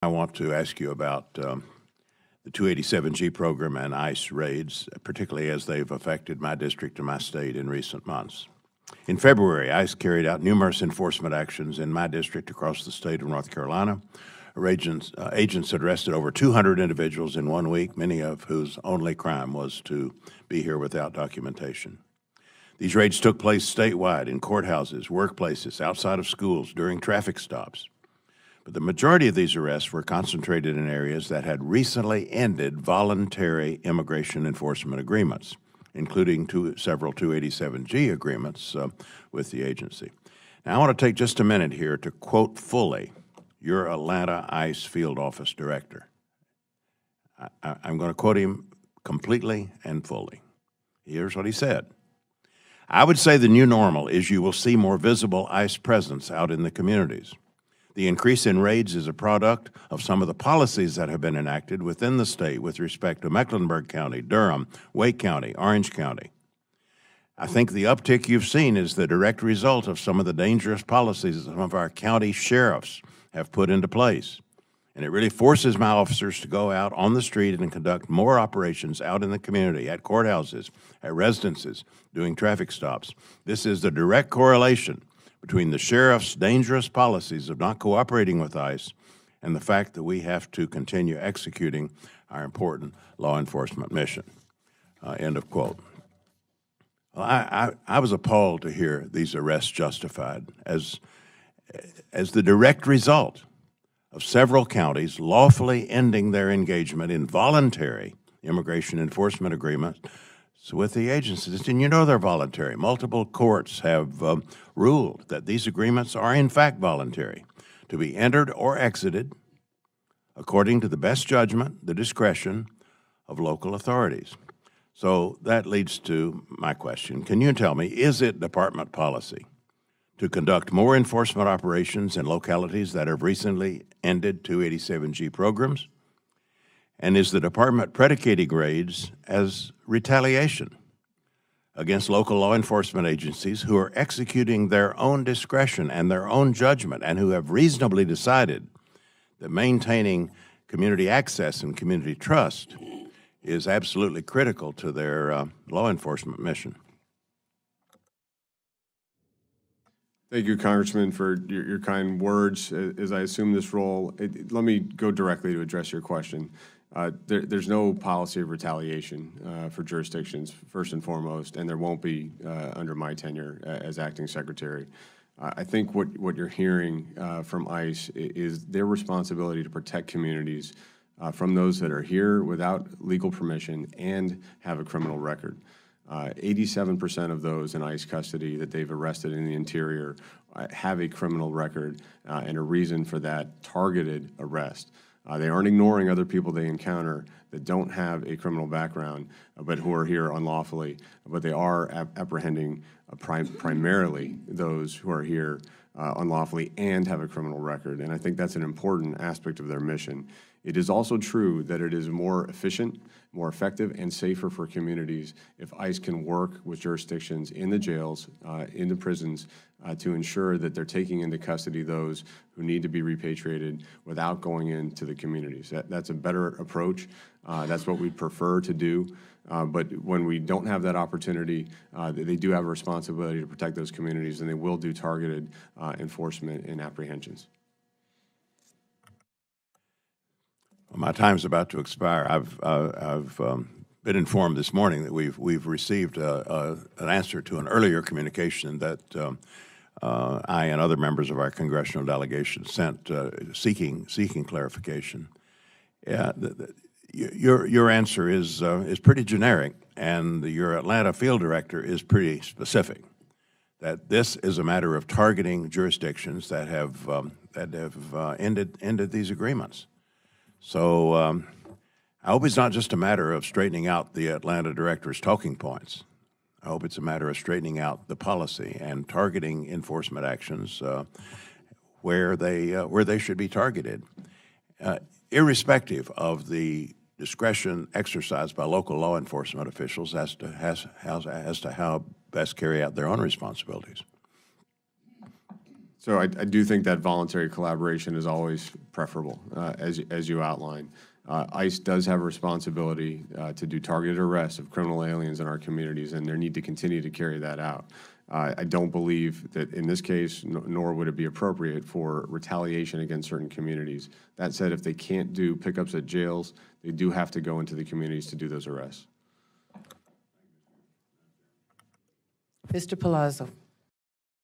want to ask you about the 287G program and ICE raids, particularly as they've affected my district and my state in recent months. In February, ICE carried out numerous enforcement actions in my district across the state of North Carolina. Agents had arrested over 200 individuals in 1 week, many of whose only crime was to be here without documentation. These raids took place statewide in courthouses, workplaces, outside of schools, during traffic stops. But the majority of these arrests were concentrated in areas that had recently ended voluntary immigration enforcement agreements, including several 287G agreements with the agency. Now, I want to take just a minute here to quote fully your Atlanta ICE field office director. I'm going to quote him completely and fully. Here's what he said. I would say the new normal is you will see more visible ICE presence out in the communities. The increase in raids is a product of some of the policies that have been enacted within the state with respect to Mecklenburg County, Durham, Wake County, Orange County. I think the uptick you've seen is the direct result of some of the dangerous policies that some of our county sheriffs have put into place. And it really forces my officers to go out on the street and conduct more operations out in the community, at courthouses, at residences, doing traffic stops. This is the direct correlation between the sheriff's dangerous policies of not cooperating with ICE and the fact that we have to continue executing our important law enforcement mission. End of quote. Well, I was appalled to hear these arrests justified as the direct result of several counties lawfully ending their engagement in voluntary immigration enforcement agreements with the agencies. And you know they're voluntary. Multiple courts have ruled that these agreements are in fact voluntary, to be entered or exited according to the best judgment, the discretion of local authorities. So that leads to my question. Can you tell me, is it department policy to conduct more enforcement operations in localities that have recently ended 287G programs? And is the department predicating raids as retaliation against local law enforcement agencies who are executing their own discretion and their own judgment and who have reasonably decided that maintaining community access and community trust is absolutely critical to their law enforcement mission? Thank you, Congressman, for your kind words as I assume this role. Let me go directly to address your question. There's no policy of retaliation for jurisdictions, first and foremost, and there won't be under my tenure as acting secretary. I think what you're hearing from ICE is their responsibility to protect communities from those that are here without legal permission and have a criminal record. 87% of those in ICE custody that they've arrested in the interior have a criminal record and a reason for that targeted arrest. They aren't ignoring other people they encounter that don't have a criminal background but who are here unlawfully, but they are apprehending primarily those who are here unlawfully and have a criminal record. And I think that's an important aspect of their mission. It is also true that it is more efficient, more effective, and safer for communities if ICE can work with jurisdictions in the jails, in the prisons, to ensure that they're taking into custody those who need to be repatriated without going into the communities. That's a better approach. That's what we'd prefer to do. But when we don't have that opportunity, they do have a responsibility to protect those communities, and they will do targeted enforcement and apprehensions. Well, my time's about to expire. I've been informed this morning that we've received an answer to an earlier communication that I and other members of our congressional delegation sent seeking clarification. Yeah, your answer is pretty generic, and your Atlanta field director is pretty specific. That this is a matter of targeting jurisdictions that have ended these agreements. So I hope it's not just a matter of straightening out the Atlanta director's talking points. I hope it's a matter of straightening out the policy and targeting enforcement actions where they should be targeted, irrespective of the discretion exercised by local law enforcement officials as to how best carry out their own responsibilities. So I do think that voluntary collaboration is always preferable, as you outlined. ICE does have a responsibility to do targeted arrests of criminal aliens in our communities, and they need to continue to carry that out. I don't believe that in this case, nor would it be appropriate for retaliation against certain communities. That said, if they can't do pickups at jails, they do have to go into the communities to do those arrests. Mr. Palazzo.